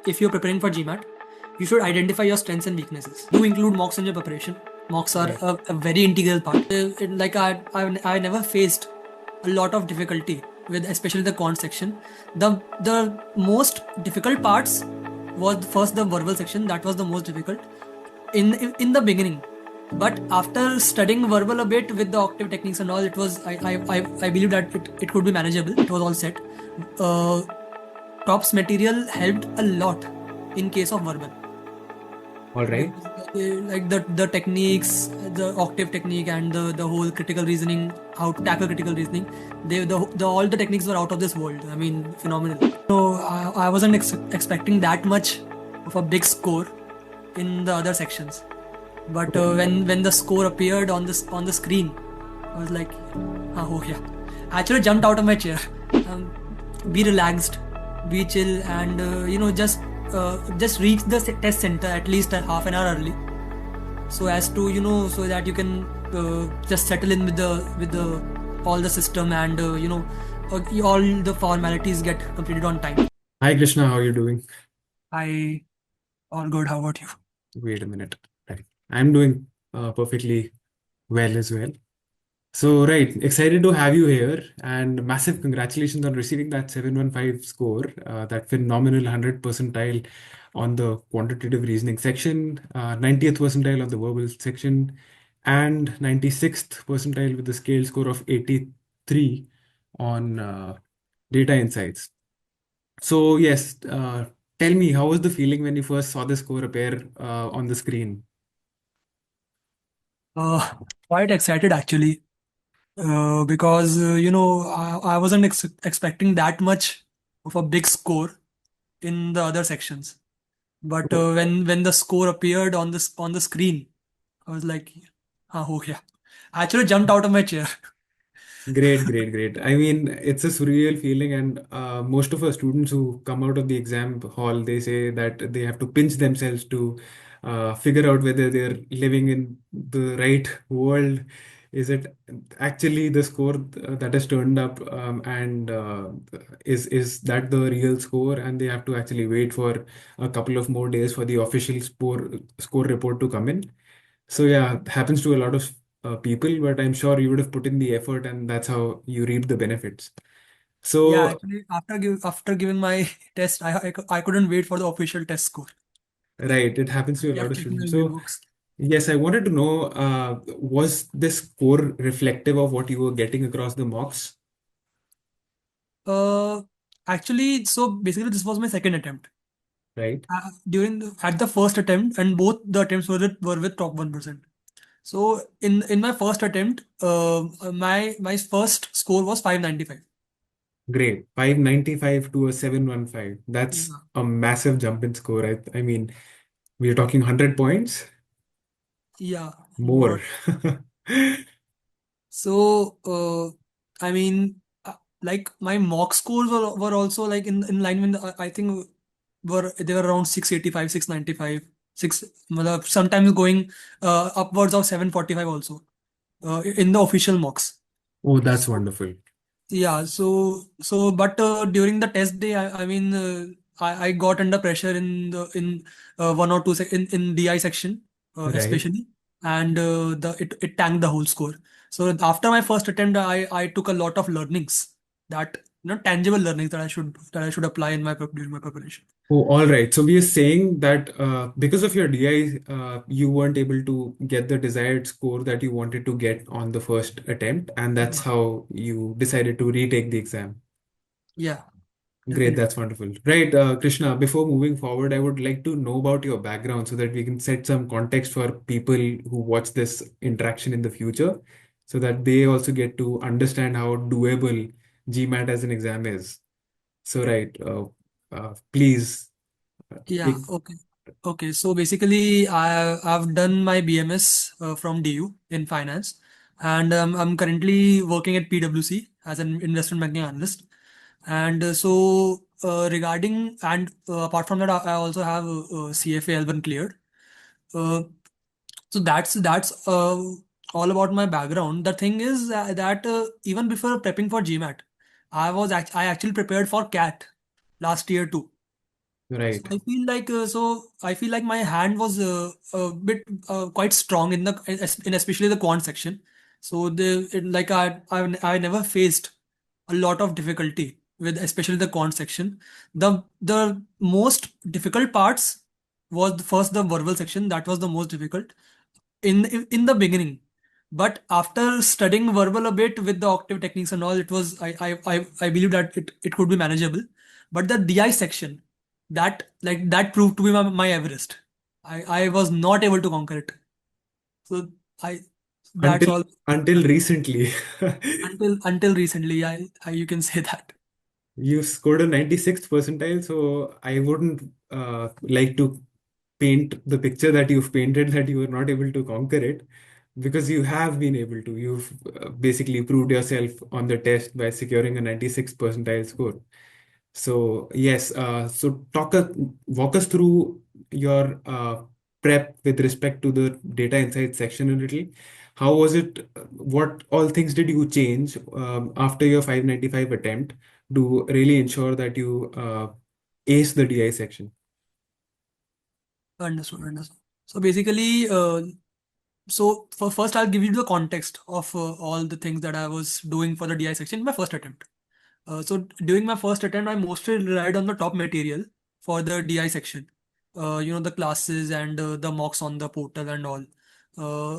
if you're preparing for GMAT, you should identify your strengths and weaknesses. Do include mocks in your preparation. Mocks are Right. a very integral part. Like I never faced a lot of difficulty with especially the quant section. The most difficult parts was first the verbal section. That was the most difficult in the beginning. But after studying verbal a bit with the octave techniques and all, it was I believe that it could be manageable. It was all set. Uh, Top's material helped a lot in case of verbal All right. because like the techniques, the octave technique and the whole critical reasoning, how to tackle critical reasoning, the all the techniques were out of this world. I mean, phenomenal. So I wasn't expecting that much of a big score in the other sections, but when the score appeared on the screen, I was like, oh yeah. I actually jumped out of my chair. Um, be relaxed, be chill, and just reach the test center at least a half an hour early, so as to so that you can just settle in with the all the system and all the formalities get completed on time. Hi, Krishna. How are you doing? I all good. How about you? Wait a minute. Right. I'm doing perfectly well as well. So, right, excited to have you here, and massive congratulations on receiving that 715 score, that phenomenal 100 percentile on the quantitative reasoning section, 90th percentile on the verbal section, and 96th percentile with the scale score of 83 on data insights. So, yes, tell me, how was the feeling when you first saw the score appear on the screen? Uh, Quite excited actually, because I wasn't expecting that much of a big score in the other sections. But Oh, when the score appeared on the screen, I was like, oh yeah. I actually jumped out of my chair. great, great, great. I mean, it's a surreal feeling, and most of our students who come out of the exam hall, they say that they have to pinch themselves to figure out whether they're living in the right world. Is it actually the score that has turned up, and is that the real score? And they have to actually wait for a couple of more days for the official score report to come in. So yeah, it happens to a lot of people, but I'm sure you would have put in the effort, and that's how you reap the benefits. Yeah, So actually, after giving my test, I couldn't wait for the official test score. right, it happens to a lot Kept of checking the students. So mailbox. yes, I wanted to know, was this score reflective of what you were getting across the mocks? Uh, Actually, so basically, this was my second attempt. Right. At the first attempt, and both the attempts were with top 1%. So in my first attempt, my first score was 595. Great. 595 to a 715. That's Yeah. a massive jump in score. I mean, we're talking 100 points Yeah, more. more. So, I mean, like my mock scores were also like in line with I think they were around 685, 695, 6 matlab, sometimes going upwards of 745 also in the official mocks. Oh, that's So wonderful. yeah, but during the test day, I mean, I got under pressure in 1 or 2 in DI section, Right. especially, and it tanked the whole score. So after my first attempt, I took a lot of learnings that tangible learnings that I should apply during my preparation. Oh, all right. So we are saying that because of your DI, you weren't able to get the desired score that you wanted to get on the first attempt, and that's Yeah, how you decided to retake the exam. yeah, Great, definitely. that's wonderful. Right, Krishna, before moving forward, I would like to know about your background so that we can set some context for people who watch this interaction in the future, so that they also get to understand how doable GMAT as an exam is. So, right, please Yeah, take. okay. Okay, so basically, I've done my BMS from DU in finance, and I'm currently working at PwC as an investment banking analyst. And regarding and apart from that, I also have CFA Level cleared. Uh, so that's all about my background. The thing is that even before prepping for GMAT, I actually prepared for CAT last year too. Right. I feel like my hand was a bit quite strong in especially the quant section. So I never faced a lot of difficulty with especially the quant section. The most difficult parts was first the verbal section, that was the most difficult in the beginning. But after studying verbal a bit with the octave techniques and all, it was I believe that it could be manageable. But the DI section, that proved to be my Everest. I was not able to conquer it. So I that's Until all. until recently. Until recently, you can say that. You scored a 96th percentile, so I wouldn't like to paint the picture that you've painted that you were not able to conquer it, because you have been able to. You've basically proved yourself on the test by securing a 96th percentile score. So yes, so walk us through your prep with respect to the data insights section a little. How was it? What all things did you change after your 595 attempt to really ensure that you ace the DI section? Understood, understood. So basically, for first I'll give you the context of all the things that I was doing for the DI section in my first attempt. So during my first attempt, I mostly relied on the top material for the DI section. The classes and the mocks on the portal and all.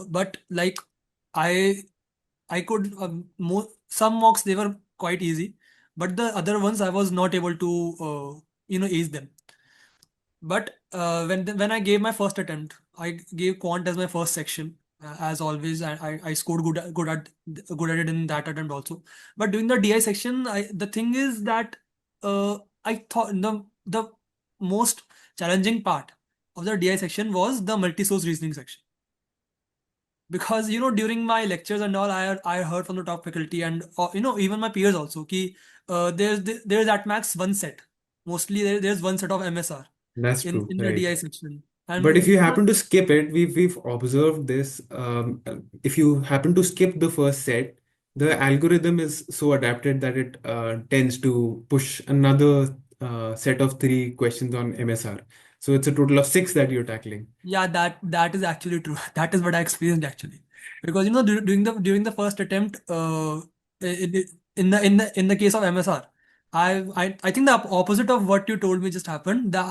But like I I could some mocks they were quite easy, but the other ones I was not able to ace them. But when I gave my first attempt, I gave quant as my first section. As always, I scored good at it in that attempt also. But during the DI section, the thing is that I thought the most challenging part of the DI section was the multi-source reasoning section, because during my lectures and all, I heard from the top faculty and even my peers also ki there's at max one set. Mostly there's one set of MSR That's in true, in the right? DI section. But if And you happen to skip it, we've observed this. If you happen to skip the first set, the algorithm is so adapted that it tends to push another set of three questions on MSR. So it's a total of six that you're tackling. yeah, that is actually true. That is what I experienced actually, because during the first attempt, in the case of MSR, I think the opposite of what you told me just happened. That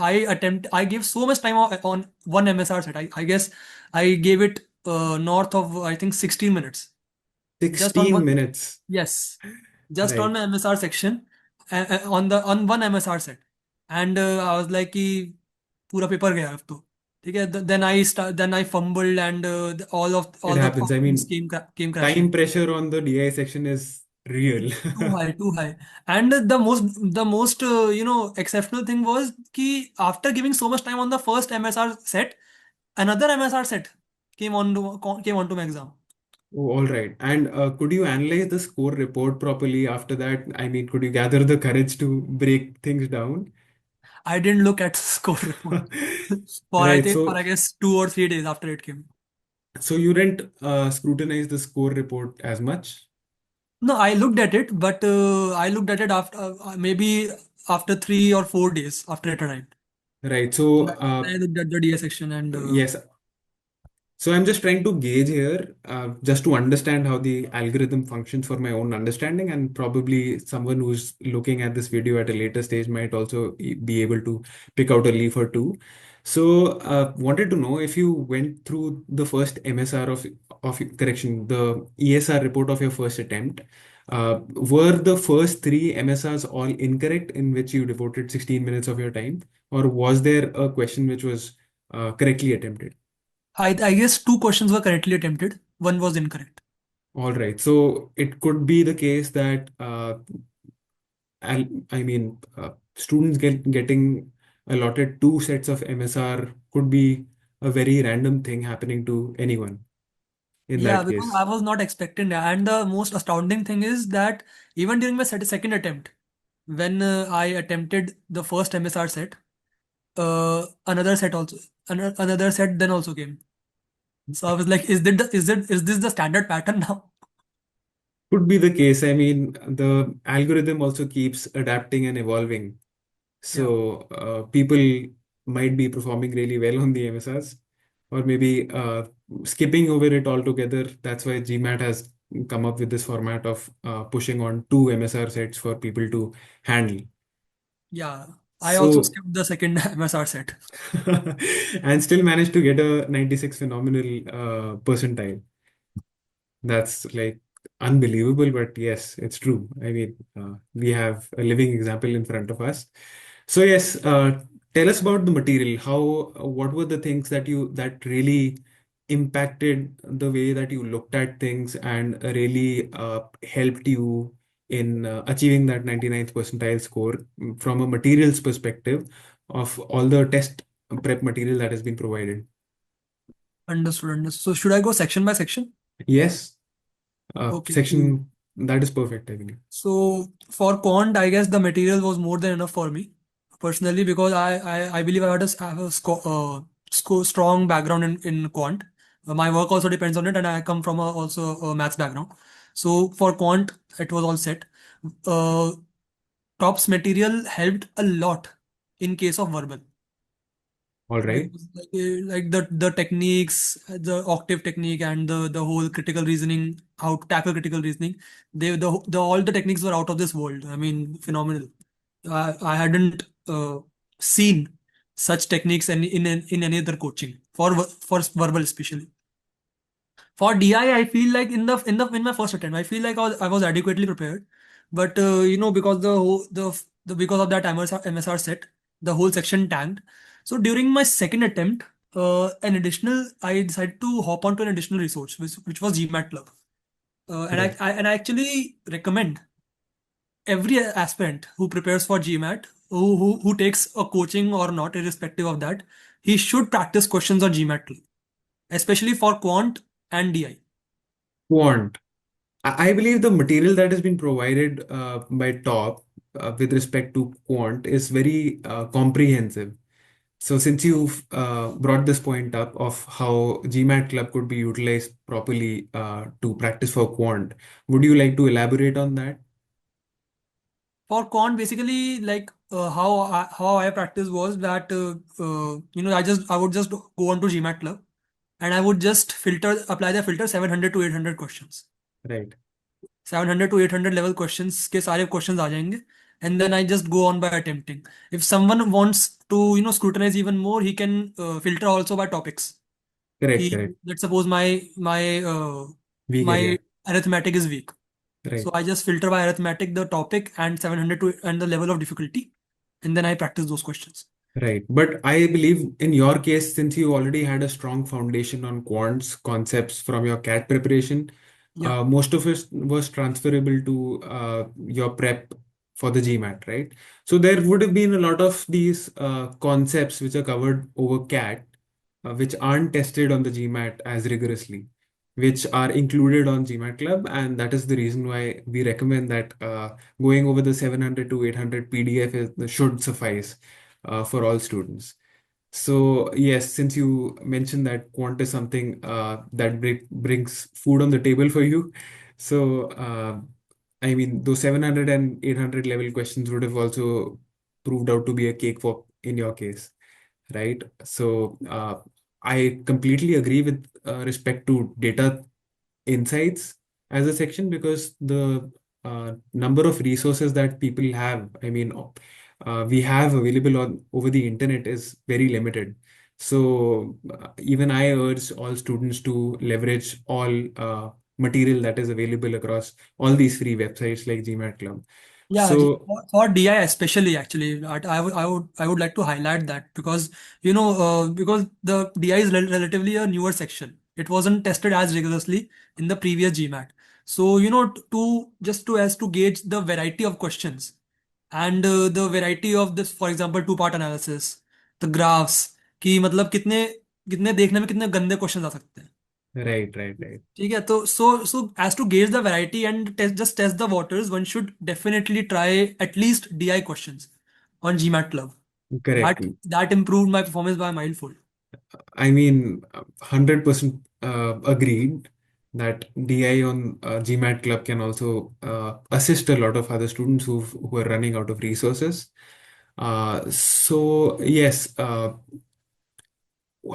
I gave so much time on one MSR set. I guess I gave it north of, I think, 16 minutes just on 16 one. minutes. Yes, just on Right. my MSR section, on one MSR set. And I was like कि पूरा paper गया अब तो ठीक है. Then I fumbled and It all happens. I the things mean, came time crashing. pressure on the DI section is real. Too high. And the most exceptional thing was कि after giving so much time on the first MSR set, another MSR set came onto my exam. Oh, all right. And could you analyze the score report properly after that? I mean, could you gather the courage to break things down? I didn't look at score report Right. for I guess 2 or 3 days after it came. So you didn't scrutinize the score report as much, No, I looked at it, but I looked at it after maybe after 3 or 4 days after it arrived. right? So I looked at the DS section and yes, so I'm just trying to gauge here, just to understand how the algorithm functions for my own understanding, and probably someone who's looking at this video at a later stage might also be able to pick out a leaf or two. So, wanted to know if you went through the first MSR of correction, the ESR report of your first attempt. Were the first three MSRs all incorrect in which you devoted 16 minutes of your time, or was there a question which was correctly attempted? I guess two questions were correctly attempted. One was incorrect. All right. So it could be the case that I mean, students getting allotted two sets of MSR could be a very random thing happening to anyone in Yeah, that because case. I was not expecting that. And the most astounding thing is that even during my second attempt, when I attempted the first MSR set, another set then also came. So I was like, is this the standard pattern now? Could be the case. I mean, the algorithm also keeps adapting and evolving. Yeah. So people might be performing really well on the MSRs, or maybe skipping over it altogether. That's why GMAT has come up with this format of pushing on two MSR sets for people to handle. Yeah. I also So, skipped the second MSR set. and still managed to get a 96 phenomenal percentile. That's like unbelievable, but yes, it's true. I mean, we have a living example in front of us. So yes, tell us about the material. What were the things that really impacted the way that you looked at things and really helped you in achieving that 99th percentile score from a materials perspective of all the test prep material that has been provided? Understood. Understood. So should I go section by section? Yes, Okay. So section that is perfect, I believe. So for quant, I guess the material was more than enough for me personally because I believe I had have a strong background in quant. My work also depends on it, and I come from also a maths background. So for quant, it was all set. Uh, Top's material helped a lot in case of verbal All right. because like the techniques, the octave technique and the whole critical reasoning, how to tackle critical reasoning, the all the techniques were out of this world. I mean, phenomenal. I hadn't seen such techniques in any other coaching for verbal especially. For DI, I feel like in my first attempt, I feel like I was adequately prepared, but because the because of that MSR set, the whole section tanked. So during my second attempt, I decided to hop onto an additional resource, which was GMAT Club, Right. and I actually recommend every aspirant who prepares for GMAT, who takes a coaching or not, irrespective of that, he should practice questions on GMAT Club, especially for quant and DI. Quant. I believe the material that has been provided by Top with respect to quant is very comprehensive. So since you've brought this point up of how GMAT Club could be utilized properly to practice for quant, would you like to elaborate on that? For quant, basically, like how I practice was that I would just go on to GMAT Club and I would just apply the filter 700 to 800 questions. Right. 700 to 800 level questions के सारे questions आ जाएंगे, and then I just go on by attempting. If someone wants to scrutinize even more, he can filter also by topics. Correct, He correct. Let's suppose Weak my area. arithmetic is weak. So Right. I just filter by arithmetic the topic and 700 to and the level of difficulty, and then I practice those questions. Right. But I believe in your case, since you already had a strong foundation on quants concepts from your CAT preparation, Yeah. most of it was transferable to your prep for the GMAT, right? So there would have been a lot of these concepts which are covered over CAT, which aren't tested on the GMAT as rigorously, which are included on GMAT Club. And that is the reason why we recommend that going over the 700 to 800 PDF should suffice for all students. So yes, since you mentioned that quant is something that brings food on the table for you, so I mean those 700 and 800 level questions would have also proved out to be a cakewalk in your case, right? So I completely agree with respect to data insights as a section because the number of resources that people have, I mean, we have available on over the internet is very limited. So even I urge all students to leverage all material that is available across all these free websites like GMAT Club. Yeah, So for DI especially, actually, I would like to highlight that because because the DI is relatively a newer section. It wasn't tested as rigorously in the previous GMAT. So to as to gauge the variety of questions and the variety of this, for example, two-part analysis, the graphs, कि मतलब कितने कितने देखने में कितने गंदे question आ सकते हैं. right, right, right. ठीक है तो so as to gauge the variety and test the waters, one should definitely try at least DI questions on GMAT Club. Correct. That improved my performance by a milefold. I mean, 100% agreed that DI on GMAT Club can also assist a lot of other students who are running out of resources. So yes,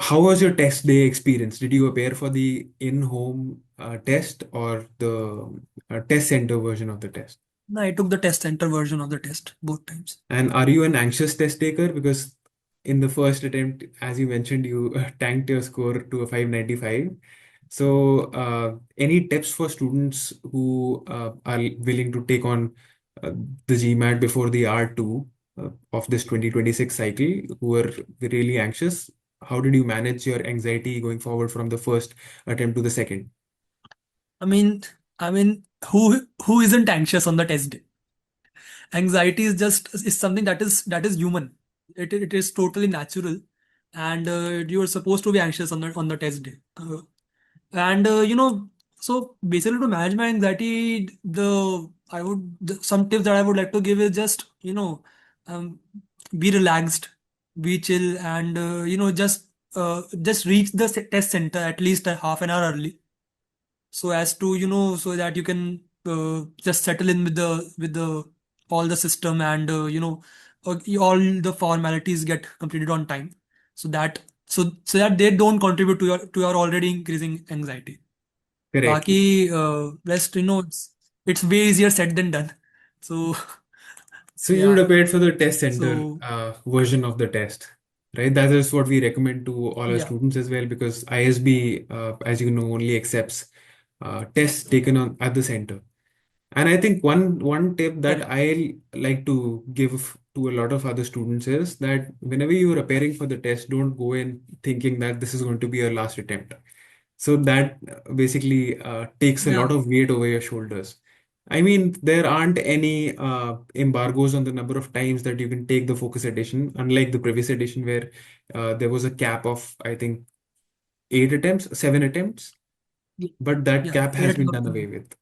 how was your test day experience? Did you appear for the in-home test or the test center version of the test? No, I took the test center version of the test both times. And are you an anxious test taker? Because in the first attempt, as you mentioned, you tanked your score to a 595. So, any tips for students who are willing to take on uh, the GMAT before the R2 of this 2026 cycle, who are really anxious? How did you manage your anxiety going forward from the first attempt to the second? I mean, I mean, who isn't anxious on the test day? Anxiety is just is something that is human. It is totally natural, and you are supposed to be anxious on the test day. And so basically to manage my anxiety, some tips that I would like to give is just um, be relaxed, be chill, and just reach the test center at least a half an hour early, so as to so that you can just settle in with the all the system, and all the formalities get completed on time, so that so that they don't contribute to your already increasing anxiety. Correct. Baki, rest, it's way easier said than done. So, So so you would yeah. appear for the test center So version of the test, right? That is what we recommend to all our yeah, students as well, because ISB, as you know, only accepts tests taken on at the center. And I think one tip that correct. I like to give to a lot of other students is that whenever you are appearing for the test, don't go in thinking that this is going to be your last attempt. So that basically takes a Yeah, lot of weight over your shoulders. I mean, there aren't any embargoes on the number of times that you can take the Focus Edition, unlike the previous edition where there was a cap of, I think, 8 attempts, 7 attempts, yeah, but that yeah. cap has been done away with.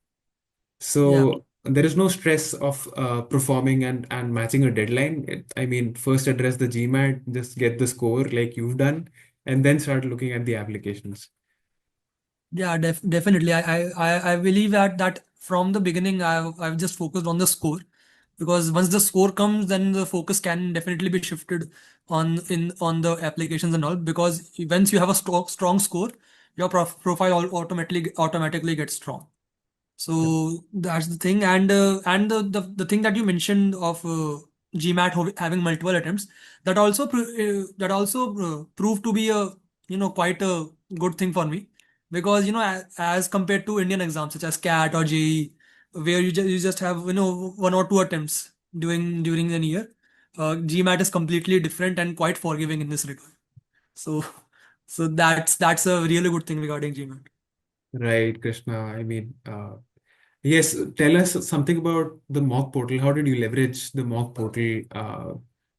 Yeah, So there is no stress of performing and matching a deadline. I mean, first address the GMAT, just get the score like you've done, and then start looking at the applications. yeah. Definitely. I believe that from the beginning, I've just focused on the score, because once the score comes, then the focus can definitely be shifted on the applications and all, because once you have a strong score, your profile automatically gets strong. So that's the thing, and the thing that you mentioned of GMAT having multiple attempts, that also proved to be a quite a good thing for me, because as compared to Indian exams such as CAT or JEE, where you just have one or two attempts during an year, GMAT is completely different and quite forgiving in this regard. So that's a really good thing regarding GMAT. Right, Krishna. I mean, yes, tell us something about the mock portal. How did you leverage the mock portal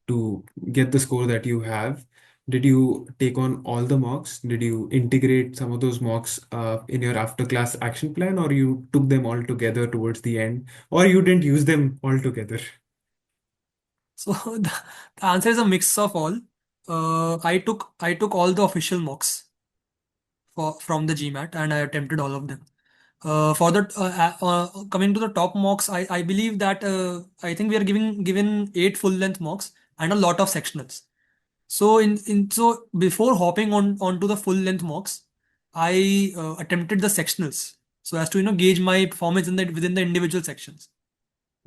to get the score that you have? Did you take on all the mocks? Did you integrate some of those mocks in your after class action plan, or you took them all together towards the end, or you didn't use them all together? So the answer is a mix of all. I took all the official mocks from the GMAT, and I attempted all of them. For the Coming to the top mocks, I believe that I think we are given 8 full length mocks and a lot of sectionals. So before hopping onto the full length mocks, I attempted the sectionals, so as to gauge my performance within the individual sections,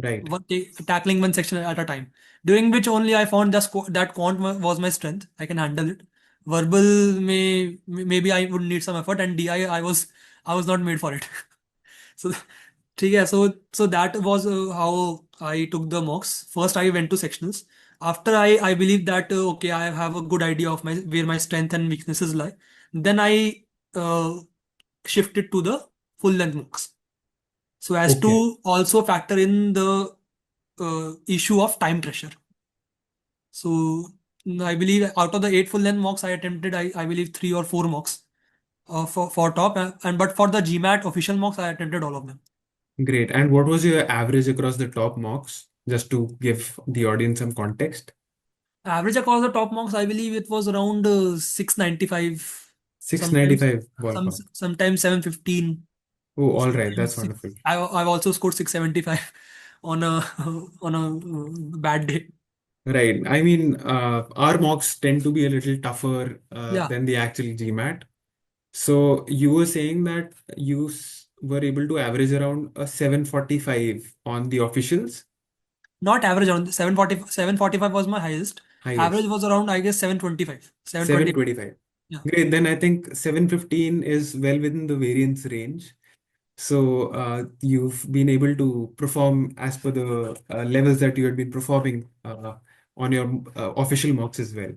Right. tackling one section at a time. During which only I found that quant was my strength. I can handle it. Verbal maybe I would need some effort, and DI I was not made for it. So yeah, so that was how I took the mocks. First I went to sectionals. After I believe that okay, I have a good idea of my where my strength and weaknesses lie. Then I uh, shifted to the full length mocks, so as Okay. to also factor in the issue of time pressure. So I believe out of the 8 full length mocks I attempted, I believe 3 or 4 mocks for top, and but for the GMAT official mocks I attempted all of them. Great. And what was your average across the top mocks, just to give the audience some context? Average across the top mocks, I believe it was around 695, sometimes 695 ballpark. sometimes 715, Oh, all right. sometimes That's six. wonderful. I've also scored 675 on a on a bad day. Right. I mean, our mocks tend to be a little tougher Yeah, than the actual GMAT. So you were saying that you were able to average around a 745 on the officials, not average on 745 was my highest. Average highest was around, I guess, 725, 720. 725. Yeah. Great. Then I think 715 is well within the variance range. So you've been able to perform as per the levels that you had been performing on your official mocks as well.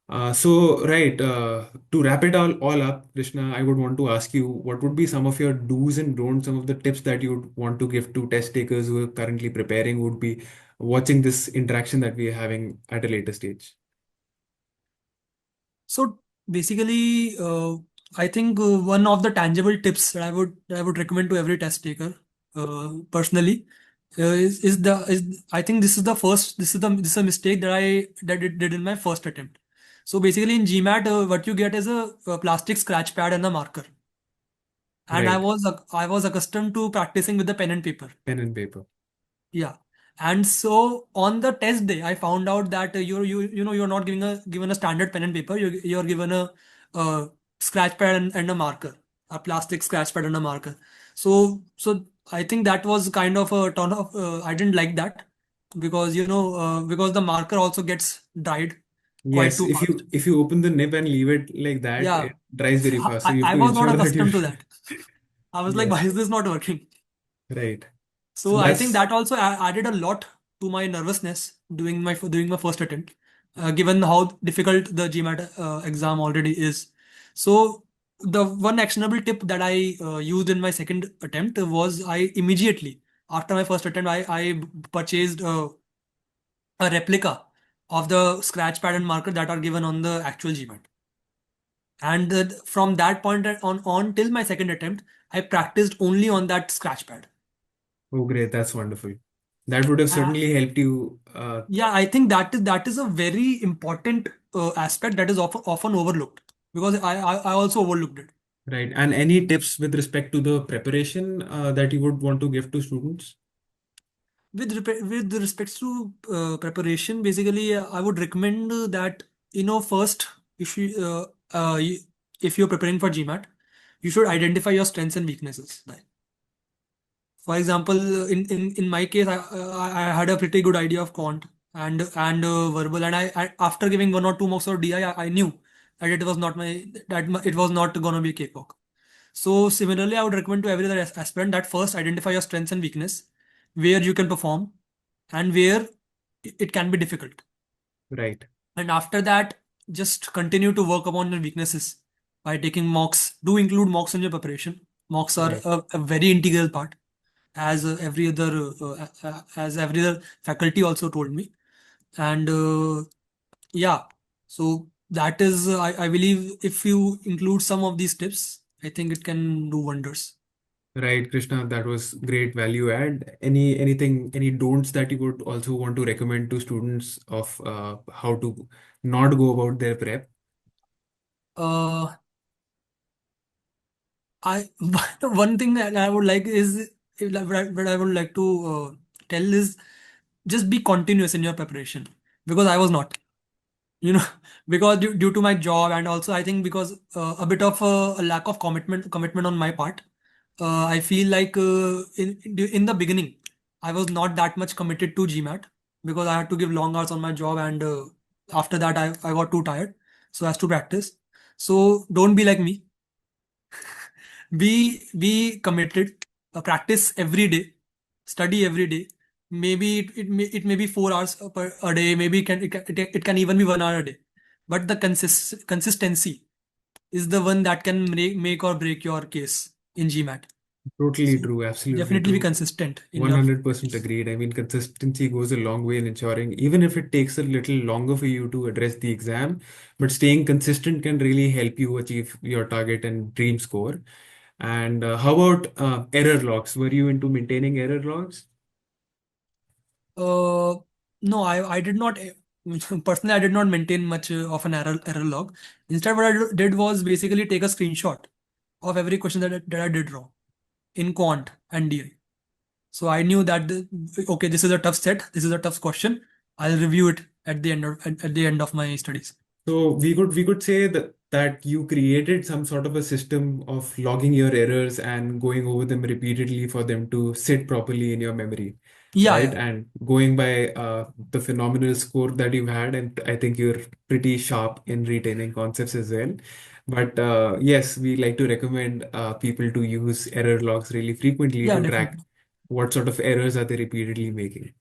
Right, to wrap it all up, Krishna, I would want to ask you what would be some of your do's and don'ts, some of the tips that you would want to give to test takers who are currently preparing, who would be watching this interaction that we are having at a later stage. So basically, I think one of the tangible tips that I would recommend to every test taker, personally, is I think this is the first this is a mistake that it did in my first attempt. So basically, in GMAT, what you get is a plastic scratch pad and a marker, and Right, I was accustomed to practicing with the pen and paper. pen and paper. Yeah. And so on the test day, I found out that you're not given a standard pen and paper. You're given a scratch pad and a marker, a plastic scratch pad and a marker. So I think that was kind of a ton of I didn't like that because because the marker also gets dried quite Yes, too fast. if you open the nib and leave it like that, Yeah. it dries So very fast. So you have I to was not ensure that you accustomed to that. I was like, why yes, is this not working? right. So So I think that's that also added a lot to my nervousness during my first attempt, given how difficult the GMAT exam already is. So the one actionable tip that I used in my second attempt was I immediately after my first attempt I purchased a replica of the scratch pad and marker that are given on the actual GMAT. And from that point on till my second attempt, I practiced only on that scratch pad. oh great, that's wonderful. That would have Uh, certainly helped you. Yeah, I think that is a very important aspect that is often overlooked because I also overlooked it. Right. And any tips with respect to the preparation that you would want to give to students? With respects to preparation, basically, I would recommend that first if you if you're preparing for GMAT, you should identify your strengths and weaknesses. Like, for example, in my case, I had a pretty good idea of quant and verbal, and I after giving one or two marks of DI, I knew that it was not gonna be a cakewalk. So similarly, I would recommend to every other aspirant that first identify your strengths and weakness, where you can perform, and where it can be difficult. Right. And after that, just continue to work upon your weaknesses by taking mocks. Do include mocks in your preparation. Mocks are Right. a very integral part as every other faculty also told me. And yeah, so that is I believe if you include some of these tips, I think it can do wonders. Right, Krishna, that was great value add. Any don'ts that you would also want to recommend to students of how to not go about their prep? uh I one thing that I would like is what I would like to tell is just be continuous in your preparation, because I was not. you know because due to my job, and also I think because a bit of a lack of commitment on my part, I feel like in the beginning I was not that much committed to GMAT because I had to give long hours on my job, and after that I got too tired so as to practice. So don't be like me. Be committed, practice every day, study every day. Maybe it may be 4 hours a day, maybe it can even be 1 hour a day, but the consistency is the one that can make or break your case in GMAT. Totally So true, absolutely definitely be true. consistent in your 100% agreed. I mean, consistency goes a long way in ensuring, even if it takes a little longer for you to address the exam, but staying consistent can really help you achieve your target and dream score. And how about error logs? Were you into maintaining error logs? uh no, I did not personally I did not maintain much of an error log. Instead, what did was basically take a screenshot of every question that I did wrong in quant and DI. So I knew that okay, this is a tough set, this is a tough question. I'll review it at the end of my studies. So we could say that you created some sort of a system of logging your errors and going over them repeatedly for them to sit properly in your memory, Yeah, right? yeah, And going by the phenomenal score that you've had, and I think you're pretty sharp in retaining concepts as well. But yes, we like to recommend people to use error logs really frequently yeah, to track definitely. what sort of errors are they repeatedly making.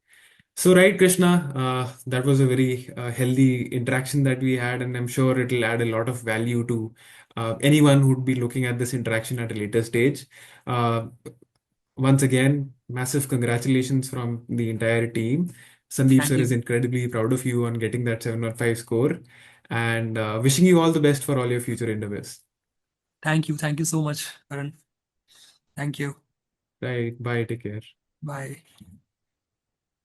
So, right, Krishna, that was a very healthy interaction that we had, and I'm sure it'll add a lot of value to anyone who'd be looking at this interaction at a later stage. Uh, Once again, massive congratulations from the entire team. Sandeep Thank sir is you. incredibly proud of you on getting that 715 score, and wishing you all the best for all your future endeavors. Thank you. Thank you so much, Karan. Thank you. Right, bye, take care. Bye.